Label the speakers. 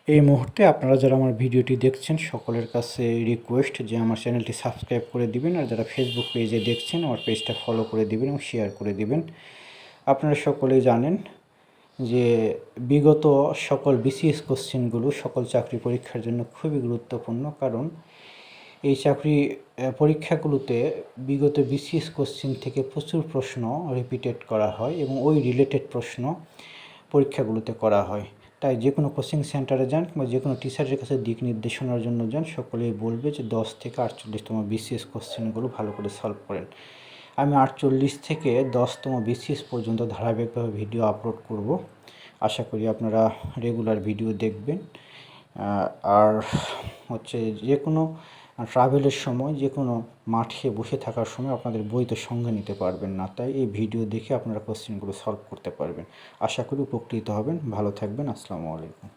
Speaker 1: এই মুহূর্তে আপনারা যারা আমার ভিডিওটি দেখছেন সকলের কাছে রিকোয়েস্ট যে আমার চ্যানেলটি সাবস্ক্রাইব করে দিবেন, আর যারা ফেসবুক পেজে দেখছেন আমার পেজটা ফলো করে দিবেন এবং শেয়ার করে দিবেন। আপনারা সকলেই জানেন যে বিগত সকল বিসিএস কোশ্চেনগুলো সকল চাকরি পরীক্ষার জন্য খুবই গুরুত্বপূর্ণ, কারণ এই চাকরি পরীক্ষাগুলোতে বিগত বিসিএস কোশ্চেন থেকে প্রচুর প্রশ্ন রিপিটেড করা হয় এবং ওই রিলেটেড প্রশ্ন পরীক্ষাগুলোতে করা হয়। তাই যে কোনো কোচিং সেন্টারে যান কিংবা যে কোনো টিচারের কাছে দিক নির্দেশনার জন্য যান, সকলেই বলবে যে 10 থেকে 48তম বিসিএস কোশ্চেনগুলো ভালো করে সলভ করেন। আমি 48 থেকে 10তম বিসিএস পর্যন্ত ধারাবাহিকভাবে ভিডিও আপলোড করব। আশা করি আপনারা রেগুলার ভিডিও দেখবেন। আর হচ্ছে যে কোনো ট্রাভেলের সময়, যে কোনো মাঠে বসে থাকার সময় আপনাদের বই তো সঙ্গে নিতে পারবেন না, তাই এই ভিডিও দেখে আপনারা কোশ্চেনগুলো সলভ করতে পারবেন। আশা করি উপকৃত হবেন। ভালো থাকবেন। আসসালামু আলাইকুম।